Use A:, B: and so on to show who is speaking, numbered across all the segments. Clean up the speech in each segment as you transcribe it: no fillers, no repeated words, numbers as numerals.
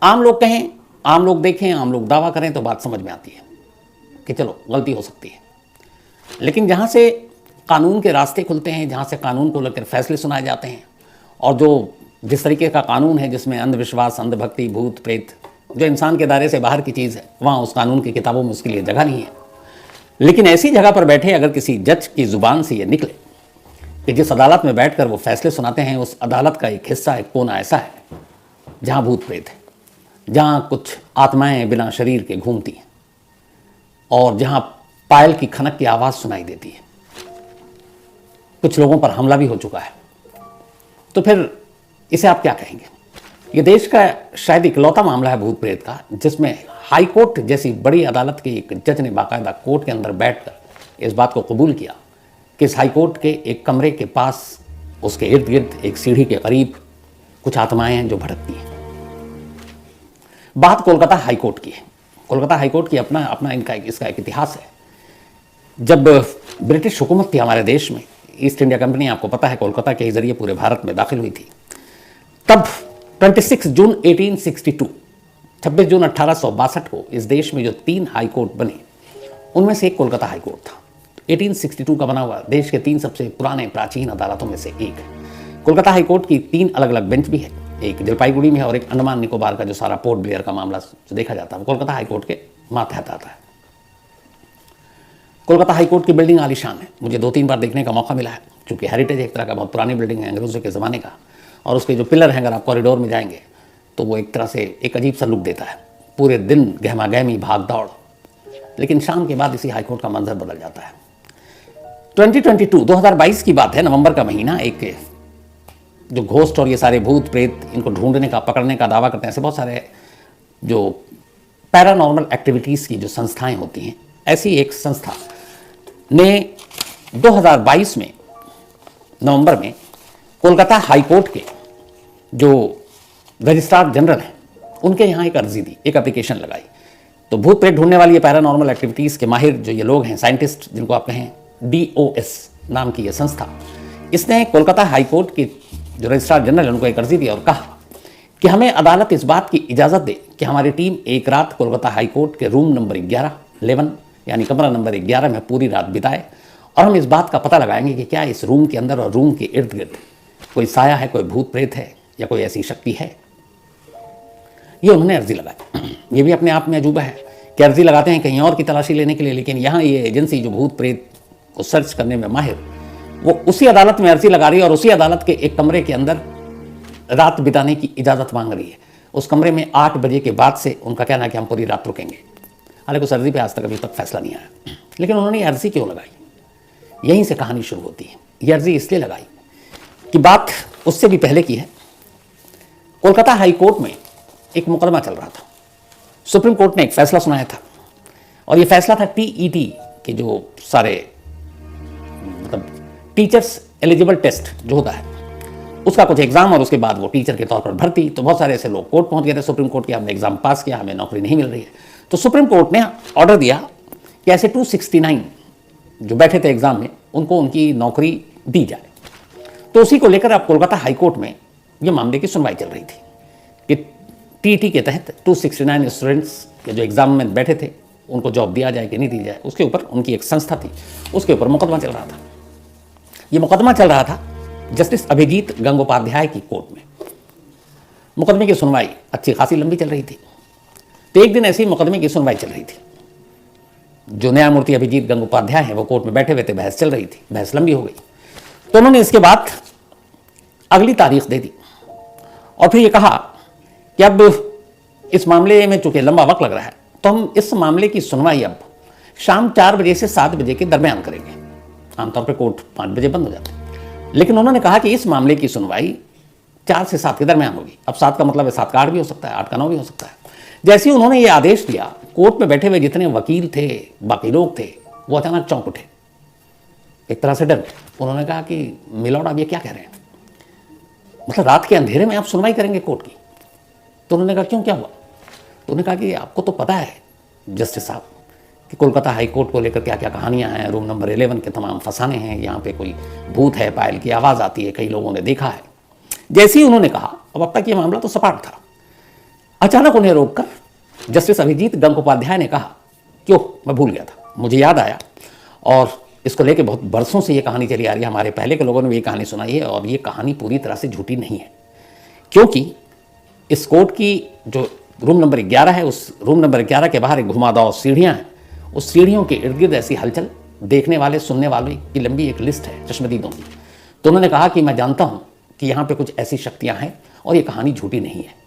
A: आम लोग कहें, आम लोग देखें, आम लोग दावा करें तो बात समझ में आती है कि चलो गलती हो सकती है। लेकिन जहाँ से कानून के रास्ते खुलते हैं, जहाँ से कानून को लेकर फैसले सुनाए जाते हैं, और जो जिस तरीके का कानून है जिसमें अंधविश्वास, अंधभक्ति, भूत प्रेत जो इंसान के दायरे से बाहर की चीज़ है, वहाँ उस कानून की किताबों में उसके लिए जगह नहीं है। लेकिन ऐसी जगह पर बैठे अगर किसी जज की ज़ुबान से ये निकले कि जिस अदालत में बैठकर वो फैसले सुनाते हैं, उस अदालत का एक हिस्सा, एक कोना ऐसा है जहाँ भूत प्रेत है, जहाँ कुछ आत्माएं बिना शरीर के घूमती हैं, और जहाँ पायल की खनक की आवाज़ सुनाई देती है, कुछ लोगों पर हमला भी हो चुका है, तो फिर इसे आप क्या कहेंगे? ये देश का शायद इकलौता मामला है भूत प्रेत का जिसमें हाई कोर्ट जैसी बड़ी अदालत के एक जज ने बाकायदा कोर्ट के अंदर बैठकर इस बात को कबूल किया कि इस हाई कोर्ट के एक कमरे के पास, उसके इर्द गिर्द, एक सीढ़ी के करीब कुछ आत्माएं हैं जो भटकती हैं। बात कोलकाता हाई कोर्ट की है। कोलकाता हाई कोर्ट की अपना इसका एक इतिहास है। जब ब्रिटिश हुकूमत थी हमारे देश में, ईस्ट इंडिया कंपनी, आपको पता है, कोलकाता के जरिए पूरे भारत में दाखिल हुई थी, तब 26 जून 1862, 26 जून 1862 को इस देश में जो 3 हाई कोर्ट बने, उनमें से एक कोलकाता हाई कोर्ट था। 1862 का बना हुआ देश के 3 सबसे पुराने प्राचीन अदालतों में से एक है। कोलकाता हाई कोर्ट की 3 अलग अलग बेंच भी है, एक जलपाईगुड़ी में है और एक अंडमान निकोबार का जो सारा पोर्ट ब्लेयर का मामला जो देखा जाता है, कोलकाता हाई कोर्ट के मातहत आता है। कोलकाता हाई कोर्ट की बिल्डिंग आलीशान है, मुझे 2-3 बार देखने का मौका मिला है, क्योंकि हेरिटेज एक तरह का बहुत पुरानी बिल्डिंग है अंग्रेजों के ज़माने का, और उसके जो पिलर हैं अगर आप कॉरिडोर में जाएंगे तो वो एक तरह से एक अजीब सा लुक देता है। पूरे दिन गहमा गहमी, भाग दौड़, लेकिन शाम के बाद इसी हाईकोर्ट का मंजर बदल जाता है। 2022 की बात है, नवंबर का महीना, एक जो घोस्ट और ये सारे भूत प्रेत इनको ढूंढने का, पकड़ने का दावा करते हैं, ऐसे बहुत सारे जो पैरानॉर्मल एक्टिविटीज़ की जो संस्थाएं होती हैं, ऐसी एक संस्था ने 2022 में नवंबर में कोलकाता हाई कोर्ट के जो रजिस्ट्रार जनरल हैं उनके यहाँ एक अर्जी दी, एक एप्लीकेशन लगाई। तो भूत प्रेत ढूंढने वाली ये पैरानॉर्मल एक्टिविटीज़ के माहिर जो ये लोग हैं, साइंटिस्ट जिनको आप कहें, DOS नाम की ये संस्था, इसने कोलकाता हाई कोर्ट के जो रजिस्ट्रार जनरल है उनको एक अर्जी दी और कहा कि हमें अदालत इस बात की इजाज़त दे कि हमारी टीम एक रात कोलकाता हाई कोर्ट के रूम नंबर 11 यानी कमरा नंबर 11 में पूरी रात बिताए, और हम इस बात का पता लगाएंगे कि क्या इस रूम के अंदर और रूम के इर्द गिर्द कोई साया है, कोई भूत प्रेत है, या कोई ऐसी शक्ति है। ये उन्होंने अर्जी लगाई। ये भी अपने आप में अजूबा है कि अर्जी लगाते हैं कहीं और की तलाशी लेने के लिए, लेकिन यहाँ ये एजेंसी जो भूत प्रेत को सर्च करने में माहिर, वो उसी अदालत में अर्जी लगा रही है और उसी अदालत के एक कमरे के अंदर रात बिताने की इजाज़त मांग रही है। उस कमरे में 8 बजे के बाद से उनका कहना है कि हम पूरी रात रुकेंगे। हालांकि उस अर्जी पे आज तक अभी तक फैसला नहीं आया, लेकिन उन्होंने ये अर्जी क्यों लगाई, यहीं से कहानी शुरू होती है। ये अर्जी इसलिए लगाई कि बात उससे भी पहले की है। कोलकाता हाई कोर्ट में एक मुकदमा चल रहा था। सुप्रीम कोर्ट ने एक फैसला सुनाया था, और ये फैसला था TET के जो सारे मतलब टीचर्स एलिजिबल टेस्ट जो होता है उसका कुछ एग्जाम, और उसके बाद वो टीचर के तौर पर भर्ती। तो बहुत सारे ऐसे लोग कोर्ट पहुंच गए थे सुप्रीम कोर्ट के, हमने एग्जाम पास किया, हमें नौकरी नहीं मिल रही है। तो सुप्रीम कोर्ट ने ऑर्डर दिया कि ऐसे 269 जो बैठे थे एग्जाम में उनको उनकी नौकरी दी जाए। तो उसी को लेकर अब कोलकाता हाई कोर्ट में ये मामले की सुनवाई चल रही थी कि TET के तहत 269 स्टूडेंट्स के जो एग्जाम में बैठे थे उनको जॉब दिया जाए कि नहीं दी जाए। उसके ऊपर उनकी एक संस्था थी, उसके ऊपर मुकदमा चल रहा था। ये मुकदमा चल रहा था जस्टिस अभिजीत गंगोपाध्याय की कोर्ट में। मुकदमे की सुनवाई अच्छी खासी लंबी चल रही थी। तो एक दिन ऐसी मुकदमे की सुनवाई चल रही थी, जो न्यायमूर्ति अभिजीत गंगोपाध्याय हैं वो कोर्ट में बैठे हुए थे, बहस चल रही थी, बहस लंबी हो गई। तो उन्होंने इसके बाद अगली तारीख दे दी और फिर ये कहा कि अब इस मामले में चूंकि लंबा वक्त लग रहा है तो हम इस मामले की सुनवाई अब शाम 4 बजे से 7 बजे के दरमियान करेंगे। आमतौर पर कोर्ट 5 बजे बंद हो जाता है, लेकिन उन्होंने कहा कि इस मामले की सुनवाई 4 से 7 के दरमियान होगी। अब 7 का मतलब है 7 का 8 भी हो सकता है, 8 का 9 भी हो सकता है। जैसे ही उन्होंने ये आदेश दिया, कोर्ट में बैठे हुए जितने वकील थे, बाकी लोग थे, वो अचानक चौंक उठे, एक तरह से डर गए। उन्होंने कहा कि मिलॉर्ड आप ये क्या कह रहे हैं, मतलब रात के अंधेरे में आप सुनवाई करेंगे कोर्ट की? तो उन्होंने कहा क्यों, क्या हुआ? तो उन्होंने कहा कि आपको तो पता है जस्टिस साहब कि कोलकाता हाई कोर्ट को लेकर क्या क्या कहानियां हैं, रूम नंबर 11 के तमाम फसाने हैं, यहाँ पे कोई भूत है, पायल की आवाज़ आती है, कई लोगों ने देखा है। जैसे ही उन्होंने कहा, अब तक ये मामला तो सपाट था, अचानक उन्हें रोककर जस्टिस अभिजीत गंगोपाध्याय ने कहा, क्यों, मैं भूल गया था, मुझे याद आया, और इसको लेके बहुत बरसों से ये कहानी चली आ रही है, हमारे पहले के लोगों ने भी ये कहानी सुनाई है, और ये कहानी पूरी तरह से झूठी नहीं है, क्योंकि इस कोर्ट की जो रूम नंबर 11 है, उस रूम नंबर 11 के बाहर एक घुमावदार सीढ़ियाँ हैं, उस सीढ़ियों के इर्द गिर्द ऐसी हलचल देखने वाले सुनने वालों की लंबी एक लिस्ट है चश्मदीदों की। तो उन्होंने कहा कि मैं जानता हूँ कि यहाँ पे कुछ ऐसी शक्तियाँ हैं और ये कहानी झूठी नहीं है।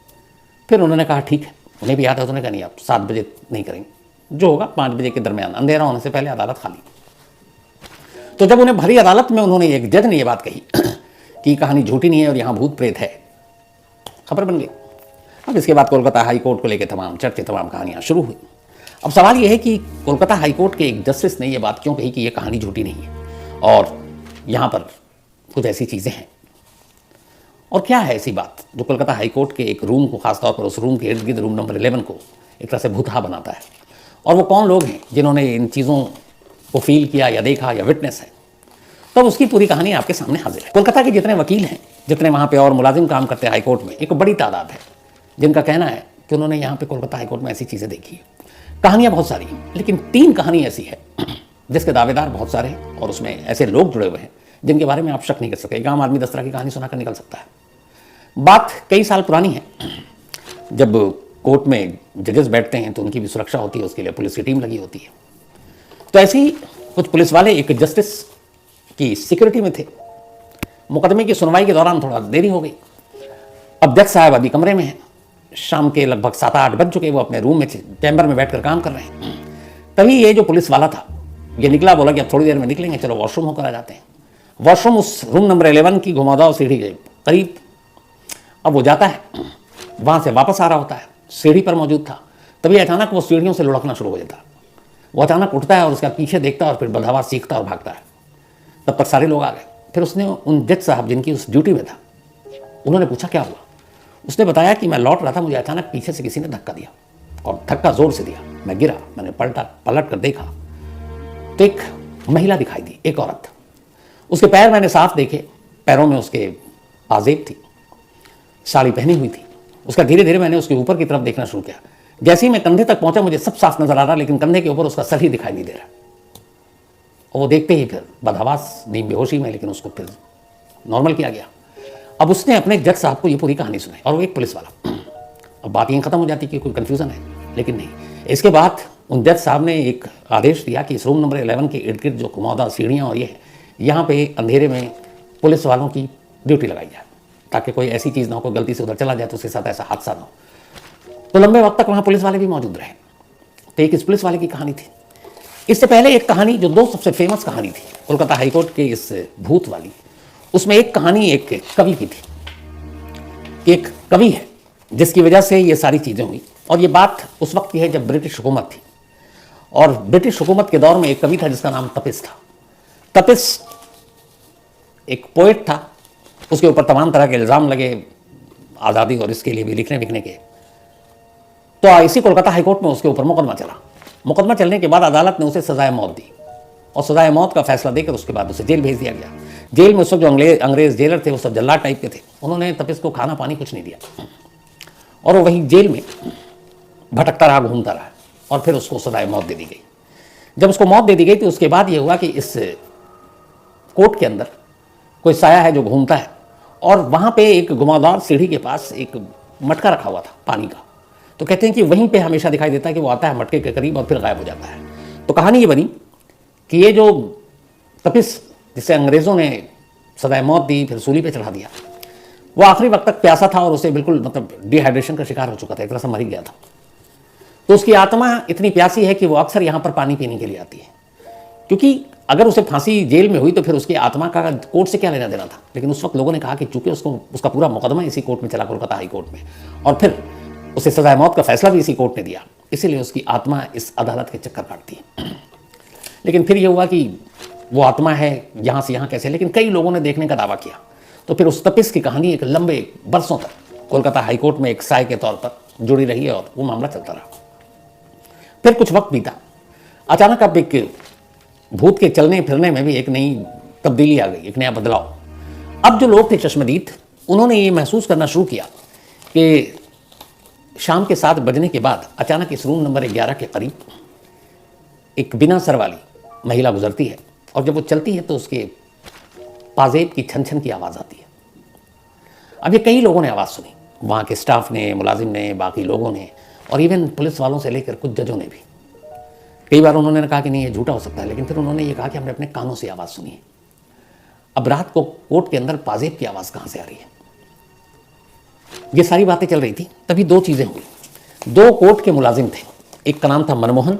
A: फिर उन्होंने कहा ठीक है, उन्हें भी याद है, उन्होंने कहा नहीं, आप 7 बजे नहीं करेंगे, जो होगा 5 बजे के दरमियान, अंधेरा होने से पहले अदालत खाली। तो जब उन्हें भरी अदालत में उन्होंने, एक जज ने यह बात कही कि कहानी झूठी नहीं है और यहाँ भूत प्रेत है, खबर बन गई। अब इसके बाद कोलकाता हाई कोर्ट को लेकर तमाम चर्चे, तमाम कहानियाँ शुरू हुई। अब सवाल यह है कि कोलकाता हाई कोर्ट के एक जस्टिस ने यह बात क्यों कही कि यह कहानी झूठी नहीं है और यहाँ पर कुछ ऐसी चीज़ें हैं, और क्या है ऐसी बात जो कोलकाता हाई कोर्ट के एक रूम को, खासतौर पर उस रूम के इर्द गिर्द रूम नंबर 11 को एक तरह से भूतहा बनाता है, और वो कौन लोग हैं जिन्होंने इन चीज़ों को फील किया या देखा या विटनेस है। तब तो उसकी पूरी कहानी आपके सामने हाजिर है। कोलकाता के जितने वकील हैं, जितने वहाँ पे और मुलाजिम काम करते हैं हाई कोर्ट में, एक बड़ी तादाद है जिनका कहना है कि उन्होंने यहाँ पे कोलकाता हाई कोर्ट में ऐसी चीज़ें देखी है। कहानियाँ बहुत सारी हैं, लेकिन 3 कहानी ऐसी है जिसके दावेदार बहुत सारे हैं और उसमें ऐसे लोग जुड़े हुए हैं जिनके बारे में आप शक नहीं कर सकते। एक आम आदमी 10 तरह की कहानी सुनाकर निकल सकता है। बात कई साल पुरानी है, जब कोर्ट में जजेस बैठते हैं तो उनकी भी सुरक्षा होती है, उसके लिए पुलिस की टीम लगी होती है। तो ऐसे ही कुछ पुलिस वाले एक जस्टिस की सिक्योरिटी में थे। मुकदमे की सुनवाई के दौरान थोड़ा देरी हो गई। अब जज साहब अभी कमरे में हैं, शाम के लगभग 7-8 बज चुके, वो अपने रूम में चैम्बर में बैठकर काम कर रहे हैं। तभी ये जो पुलिस वाला था ये निकला, बोला कि अब थोड़ी देर में निकलेंगे, चलो वॉशरूम होकर आ जाते हैं। वॉशरूम उस रूम नंबर 11 की घुमावदार सीढ़ी के करीब। अब वो जाता है, वहाँ से वापस आ रहा होता है, सीढ़ी पर मौजूद था, तभी अचानक वो सीढ़ियों से लुढ़कना शुरू हो जाता है। वो अचानक उठता है और उसका पीछे देखता है और फिर बदहवा सीखता और भागता है। तब तक सारे लोग आ गए। फिर उसने उन जज साहब जिनकी उस ड्यूटी में था, उन्होंने पूछा क्या हुआ। उसने बताया कि मैं लौट रहा था, मुझे अचानक पीछे से किसी ने धक्का दिया और धक्का जोर से दिया, मैं गिरा, मैंने पलट कर देखा तो एक महिला दिखाई दी, एक औरत। उसके पैर मैंने साफ देखे, पैरों में उसके पाजेब थी, साड़ी पहनी हुई थी। उसका धीरे धीरे मैंने उसके ऊपर की तरफ देखना शुरू किया। जैसे ही मैं कंधे तक पहुंचा मुझे सब साफ नजर आ रहा, लेकिन कंधे के ऊपर उसका सर ही दिखाई नहीं दे रहा। और वो देखते ही फिर बदहवास, नहीं बेहोशी में, लेकिन उसको फिर नॉर्मल किया गया। अब उसने अपने जज साहब को ये पूरी कहानी सुनाई, और वो एक पुलिस वाला। अब बात यहीं खत्म हो जाती कि कोई कन्फ्यूजन है, लेकिन नहीं। इसके बाद उन जज साहब ने एक आदेश दिया कि इस रूम नंबर 11 के इर्द गिर्द जो घुमावदार सीढ़ियाँ और ये है, यहाँ पे अंधेरे में पुलिस वालों की ड्यूटी लगाई जाए, ताकि कोई ऐसी चीज़ ना हो, कोई गलती से उधर चला जाए तो उसके साथ ऐसा हादसा ना हो। तो लंबे वक्त तक वहाँ पुलिस वाले भी मौजूद रहे। तो एक इस पुलिस वाले की कहानी थी। इससे पहले एक कहानी जो 2 सबसे फेमस कहानी थी कोलकाता हाईकोर्ट के इस भूत वाली, उसमें एक कहानी एक कवि की थी। एक कवि है जिसकी वजह से ये सारी चीज़ें हुई, और ये बात उस वक्त की है जब ब्रिटिश हुकूमत थी, और ब्रिटिश हुकूमत के दौर में एक कवि था जिसका नाम तपिस था। तपिस एक पोएट था, उसके ऊपर तमाम तरह के इल्ज़ाम लगे आज़ादी और इसके लिए भी लिखने विखने के। तो इसी कोलकाता हाईकोर्ट में उसके ऊपर मुकदमा चला। मुकदमा चलने के बाद अदालत ने उसे सजाए मौत दी, और सजाए मौत का फैसला देकर उसके बाद उसे जेल भेज दिया गया। जेल में उस वक्त जो अंग्रेज जेलर थे वो सब जल्लाद टाइप के थे, उन्होंने तपिस को खाना पानी कुछ नहीं दिया, और वो वहीं जेल में भटकता रहा, घूमता रहा, और फिर उसको सजाए मौत दे दी गई। जब उसको मौत दे दी गई तो उसके बाद ये हुआ कि इस कोर्ट के अंदर कोई साया है जो घूमता है, और वहाँ पे एक घुमावदार सीढ़ी के पास एक मटका रखा हुआ था पानी का। तो कहते हैं कि वहीं पे हमेशा दिखाई देता है कि वो आता है मटके के करीब और फिर गायब हो जाता है। तो कहानी ये बनी कि ये जो तपिस, जिसे अंग्रेज़ों ने सजाए मौत दी, फिर सूली पे चढ़ा दिया, वो आखिरी वक्त तक प्यासा था और उसे बिल्कुल मतलब डिहाइड्रेशन का शिकार हो चुका था, एक तरह से मर ही गया था। तो उसकी आत्मा इतनी प्यासी है कि वो अक्सर यहाँ पर पानी पीने के लिए आती है, क्योंकि अगर उसे फांसी जेल में हुई तो फिर उसकी आत्मा का कोर्ट से क्या लेना देना था। लेकिन उस वक्त लोगों ने कहा कि चूंकि उसका पूरा मुकदमा इसी कोर्ट में चला, कोलकाता हाई कोर्ट में, और फिर उसे सजाए मौत का फैसला भी इसी कोर्ट ने दिया, इसीलिए उसकी आत्मा इस अदालत के चक्कर काटती है। लेकिन फिर यह हुआ कि वो आत्मा है यहाँ से यहाँ कैसे, लेकिन कई लोगों ने देखने का दावा किया। तो फिर उस तपिस की कहानी एक लंबे बरसों तक कोलकाता हाई कोर्ट में एक साय के तौर पर जुड़ी रही है, और वो मामला चलता रहा। फिर कुछ वक्त बीता, अचानक अब एक भूत के चलने फिरने में भी एक नई तब्दीली आ गई, एक नया बदलाव। अब जो लोग थे चश्मदीद, उन्होंने ये महसूस करना शुरू किया कि शाम के 7 बजने के बाद अचानक इस रूम नंबर 11 के करीब एक बिना सर वाली महिला गुजरती है, और जब वो चलती है तो उसके पाजेब की छन छन की आवाज़ आती है। अब ये कई लोगों ने आवाज़ सुनी, वहाँ के स्टाफ ने, मुलाजिम ने, बाकी लोगों ने, और इवन पुलिस वालों से लेकर कुछ जजों ने भी। कई बार उन्होंने कहा कि नहीं ये झूठा हो सकता है, लेकिन फिर उन्होंने ये कहा कि हमने अपने कानों से आवाज़ सुनी है। अब रात को कोर्ट के अंदर पाजेब की आवाज़ कहाँ से आ रही है? ये सारी बातें चल रही थी, तभी 2 चीज़ें हुई। 2 कोर्ट के मुलाजिम थे, एक का नाम था मनमोहन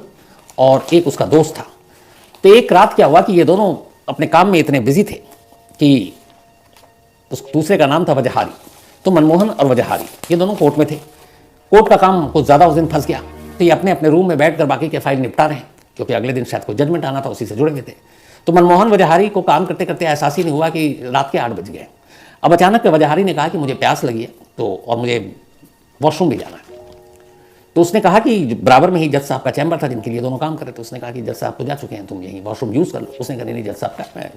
A: और एक उसका दोस्त था। तो एक रात क्या हुआ कि ये दोनों अपने काम में इतने बिजी थे कि उस दूसरे का नाम था वजहारी। तो मनमोहन और वजहारी ये दोनों कोर्ट में थे। कोर्ट का काम कुछ ज़्यादा उस दिन फंस गया, तो ये अपने अपने रूम में बैठकर बाकी के फाइल निपटा रहे हैं, क्योंकि अगले दिन शायद कोई जजमेंट आना था, उसी से जुड़े हुए थे। तो मनमोहन वजहारी को काम करते करते एहसास ही नहीं हुआ कि रात के 8 बज गए। अब अचानक वजहारी ने कहा कि मुझे प्यास लगी है तो, और मुझे वॉशरूम भी जाना है। तो उसने कहा कि बराबर में ही जज साहब का चैम्बर था जिनके लिए दोनों काम कर रहे थे। उसने कहा कि जज साहब तो जा चुके हैं, तुम यहीं वॉशरूम यूज़ कर लो। उसने कहा नहीं जज साहब का मैं।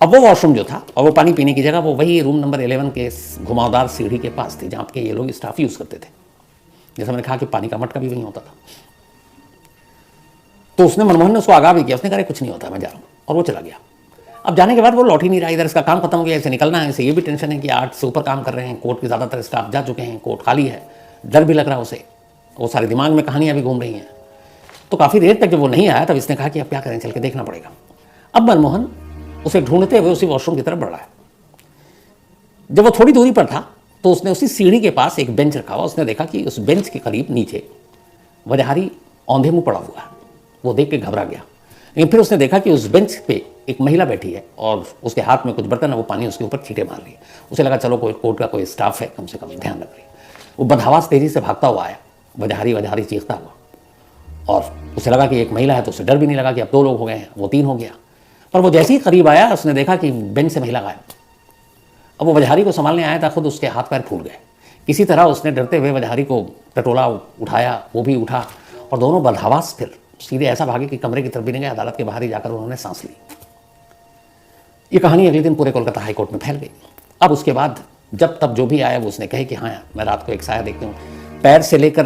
A: अब वो वॉशरूम जो था और वो पानी पीने की जगह वो वही रूम नंबर 11 के घुमावदार सीढ़ी के पास थी, जहाँ के ये लोग स्टाफ यूज़ करते थे। जैसे मैंने कहा कि पानी का मटका भी वहीं होता था। तो उसने मनमोहन ने उसको आगाह भी किया, उसने कहा कुछ नहीं होता, मैं जा रहा हूँ, और वो चला गया। अब जाने के बाद वो लौट ही नहीं रहा, इधर इसका काम खत्म हो गया, इसे निकलना है, इसे ये भी टेंशन है कि 8 से ऊपर काम कर रहे हैं, कोर्ट के ज़्यादातर स्टाफ जा चुके हैं, कोर्ट खाली है, डर भी लग रहा है उसे, वो सारे दिमाग में कहानियाँ भी घूम रही हैं। तो काफ़ी देर तक जब वो नहीं आया तब इसने कहा कि अब क्या करें, चल के देखना पड़ेगा। अब मनमोहन उसे ढूंढते हुए उसी वॉशरूम की तरफ बढ़ रहा है। जब वो थोड़ी दूरी पर था तो उसने उसी सीढ़ी के पास एक बेंच रखा हुआ, उसने देखा कि उस बेंच के करीब नीचे वजहारी औंधे मुँह पड़ा हुआ है। वो देख के घबरा गया, लेकिन फिर उसने देखा कि उस बेंच पे एक महिला बैठी है और उसके हाथ में कुछ बर्तन है, वो पानी उसके ऊपर छींटे मार रही है। उसे लगा चलो कोई कोर्ट का कोई स्टाफ है, कम से कम ध्यान रख रही है। वो बदहवास तेजी से भागता हुआ आया, वजहारी चीखता हुआ, और उसे लगा कि एक महिला है तो उसे डर भी नहीं लगा कि अब 2 लोग हो गए हैं, वो 3 हो गया। पर वो जैसे ही करीब आया उसने देखा कि बेंच से महिला गायब। अब वो वजहारी को संभालने आया था, खुद उसके हाथ पैर फूल गए। किसी तरह उसने डरते हुए वजहारी को टटोला, उठाया, वो भी उठा, और दोनों बदहवास फिर सीधे ऐसा भागे कि कमरे की तरफ भी नहीं गए। अदालत के बाहर ही जाकर उन्होंने सांस ली। ये कहानी अगले दिन पूरे कोलकाता हाई कोर्ट में फैल गई। अब उसके बाद जब तब जो भी आया वो उसने कहे कि हाँ मैं रात को एक साया देखती हूँ, पैर से लेकर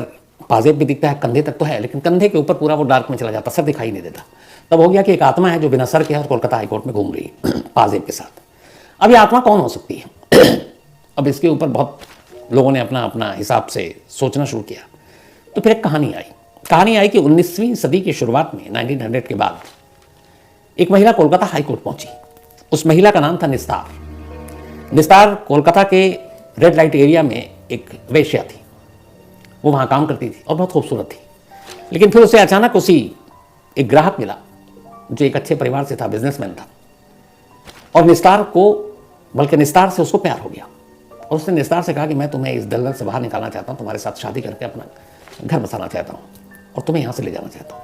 A: पाजेब भी दिखता है, कंधे तक तो है, लेकिन कंधे के ऊपर पूरा वो डार्क में चला जाता, सर दिखाई नहीं देता। तब हो गया कि एक आत्मा है जो बिना सर के है और कोलकाता हाई कोर्ट में घूम रही है पाजेब के साथ। अब ये आत्मा कौन हो सकती है? अब इसके ऊपर बहुत लोगों ने अपना अपना हिसाब से सोचना शुरू किया। तो फिर एक कहानी आई कि 19वीं सदी की शुरुआत में 1900 के बाद एक महिला कोलकाता हाई कोर्ट पहुंची। उस महिला का नाम था निस्तार कोलकाता के रेड लाइट एरिया में एक वेश्या थी। वो वहाँ काम करती थी और बहुत खूबसूरत थी। लेकिन फिर उसे अचानक उसी एक ग्राहक मिला जो एक अच्छे परिवार से था, बिजनेसमैन था, और निस्तार से उसको प्यार हो गया। और उसने निस्तार से कहा कि मैं तुम्हें इस दलदल से बाहर निकालना चाहता हूँ, तुम्हारे साथ शादी करके अपना घर बसाना चाहता हूँ और तुम्हें यहाँ से ले जाना चाहता हूँ।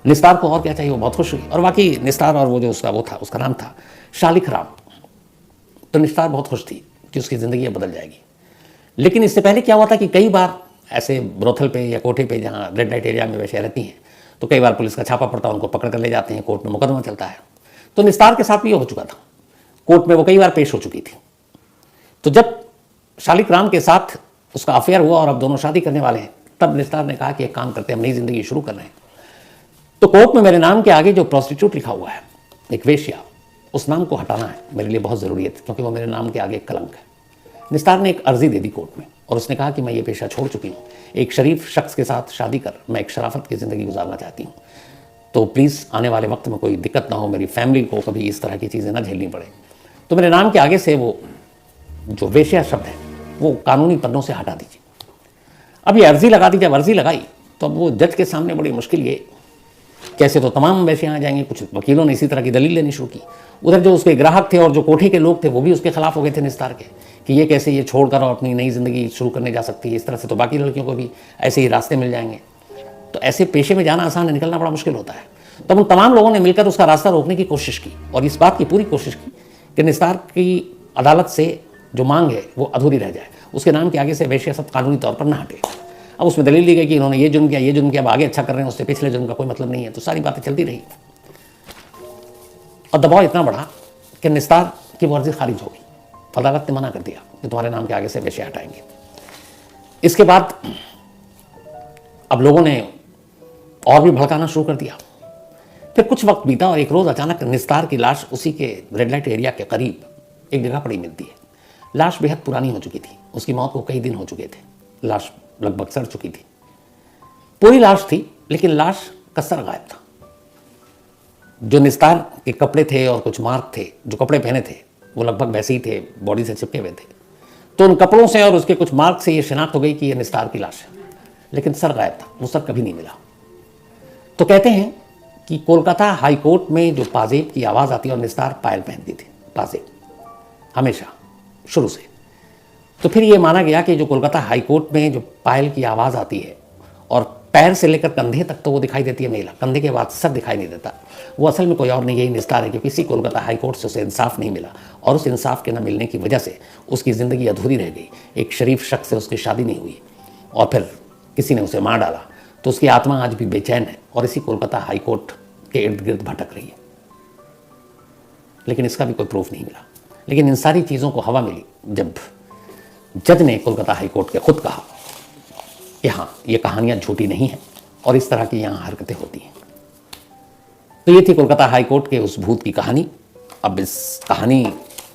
A: निस्तार को और क्या चाहिए, वो बहुत खुश हुई। और बाकी निस्तार और वो जो उसका नाम था शालिक राम। तो निस्तार बहुत खुश थी कि उसकी ज़िंदगी अब बदल जाएगी। लेकिन इससे पहले क्या हुआ था कि कई बार ऐसे ब्रोथल पे या कोठे पे जहाँ रेड लाइट एरिया में वैसे रहती हैं, तो कई बार पुलिस का छापा पड़ता है, उनको पकड़ कर ले जाते हैं, कोर्ट में मुकदमा चलता है। तो निस्तार के साथ भी ये हो चुका था, कोर्ट में वो कई बार पेश हो चुकी थी। तो जब शालिक राम के साथ उसका अफेयर हुआ और अब दोनों शादी करने वाले हैं, तब निस्तार ने कहा कि एक काम करते हैं, हम नई जिंदगी शुरू कर रहे हैं, तो कोर्ट में मेरे नाम के आगे जो प्रोस्टिट्यूट लिखा हुआ है, एक वेश्या, उस नाम को हटाना है, मेरे लिए बहुत ज़रूरी है, क्योंकि वो मेरे नाम के आगे एक कलंक है। निस्तार ने एक अर्जी दे दी कोर्ट में और उसने कहा कि मैं ये पेशा छोड़ चुकी हूँ, एक शरीफ शख्स के साथ शादी कर मैं एक शराफत की ज़िंदगी गुजारना चाहती हूँ, तो प्लीज़ आने वाले वक्त में कोई दिक्कत ना हो, मेरी फैमिली को कभी इस तरह की चीज़ें ना झेलनी पड़े, तो मेरे नाम के आगे से वो जो वेश्या शब्द है वो कानूनी पन्नों से हटा दीजिए। अब ये अर्जी लगा दी, जब अर्जी लगाई तो अब वो जज के सामने बड़ी मुश्किल, ये कैसे तो तमाम वेश्याँ आ जाएंगी, कुछ वकीलों ने इसी तरह की दलील लेनी शुरू की। उधर जो उसके ग्राहक थे और जो कोठे के लोग थे वो भी उसके खिलाफ हो गए थे निस्तार के, कि ये कैसे ये छोड़कर और अपनी नई ज़िंदगी शुरू करने जा सकती है, इस तरह से तो बाकी लड़कियों को भी ऐसे ही रास्ते मिल जाएंगे। तो ऐसे पेशे में जाना आसान है, निकलना बड़ा मुश्किल होता है। तब उन तमाम लोगों ने मिलकर उसका रास्ता रोकने की कोशिश की और इस बात की पूरी कोशिश की कि निस्तार की अदालत से जो मांग है वो अधूरी रह जाए, उसके नाम के आगे से वेश्या शब्द कानूनी तौर पर ना हटे। अब उसमें दलील दी गई कि इन्होंने ये जुर्म किया, अब आगे अच्छा कर रहे हैं, उससे पिछले जुर्म का कोई मतलब नहीं है। तो सारी बातें चलती रही और दबाव इतना बढ़ा कि निस्तार की वो अर्जी खारिज हो गई। अदालत ने मना कर दिया कि तुम्हारे नाम के आगे से वेश्या हटाएंगे। इसके बाद अब लोगों ने और भी भड़काना शुरू कर दिया। फिर कुछ वक्त बीता और एक रोज़ अचानक निस्तार की लाश उसी के रेड लाइट एरिया के करीब एक जगह पड़ी मिलती है। लाश बेहद पुरानी हो चुकी थी, उसकी मौत को कई दिन हो चुके थे, लाश लगभग सड़ चुकी थी। पूरी लाश थी लेकिन लाश का सर गायब था। जो निस्तार के कपड़े थे और कुछ मार्क थे, जो कपड़े पहने थे वो लगभग वैसे ही थे, बॉडी से चिपके हुए थे। तो उन कपड़ों से और उसके कुछ मार्क से ये शिनाख्त हो गई कि ये निस्तार की लाश है, लेकिन सर गायब था, वो सर कभी नहीं मिला। तो कहते हैं कि कोलकाता हाई कोर्ट में जो पाजेब की आवाज़ आती है, और निस्तार पायल पहनती थी, पाजेब हमेशा शुरू से। तो फिर ये माना गया कि जो कोलकाता हाई कोर्ट में जो पायल की आवाज़ आती है और पैर से लेकर कंधे तक तो वो दिखाई देती है महिला, कंधे के बाद सर दिखाई नहीं देता, वो असल में कोई और नहीं, यही निस्तार है। क्योंकि इसी कोलकाता हाई कोर्ट से उसे इंसाफ नहीं मिला और उस इंसाफ के न मिलने की वजह से उसकी ज़िंदगी अधूरी रह गई। एक शरीफ शख्स से उसकी शादी नहीं हुई और फिर किसी ने उसे मार डाला, तो उसकी आत्मा आज भी बेचैन है और इसी कोलकाता हाई कोर्ट के इर्द गिर्द भटक रही है। लेकिन इसका भी कोई प्रूफ नहीं मिला। लेकिन इन सारी चीज़ों को हवा मिली जब जज ने कोलकाता हाई कोर्ट के खुद कहा कि हाँ, ये कहानियाँ झूठी नहीं हैं और इस तरह की यहाँ हरकतें होती हैं। तो ये थी कोलकाता हाई कोर्ट के उस भूत की कहानी। अब इस कहानी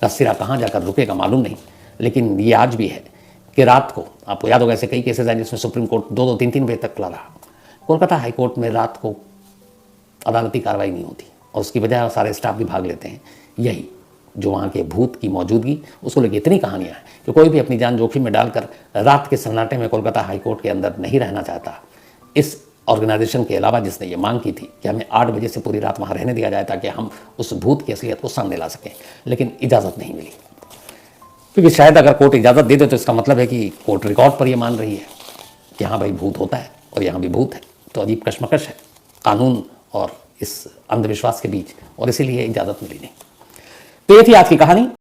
A: का सिरा कहाँ जाकर रुकेगा मालूम नहीं, लेकिन ये आज भी है कि रात को, आपको याद होगा ऐसे कई केसेस हैं जिसमें सुप्रीम कोर्ट 2-2, 3-3 बजे तक खुला रहा। कोलकाता हाई कोर्ट में रात को अदालती कार्रवाई नहीं होती और उसकी वजह सारे स्टाफ भी भाग लेते हैं। यही जो वहाँ के भूत की मौजूदगी, उसको लेकर इतनी कहानियाँ हैं कि कोई भी अपनी जान जोखिम में डालकर रात के सन्नाटे में कोलकाता हाई कोर्ट के अंदर नहीं रहना चाहता। इस ऑर्गेनाइजेशन के अलावा जिसने ये मांग की थी कि हमें 8 बजे से पूरी रात वहाँ रहने दिया जाए ताकि हम उस भूत की असलियत को सामने ला सकें, लेकिन इजाज़त नहीं मिली। क्योंकि शायद अगर कोर्ट इजाज़त दे दे तो इसका मतलब है कि कोर्ट रिकॉर्ड पर ये मान रही है कि हाँ भाई भूत होता है और यहाँ भी भूत है। तो अजीब कश्मकश है कानून और इस अंधविश्वास के बीच, और इसीलिए इजाज़त मिली नहीं। तो ये थी आज की कहानी।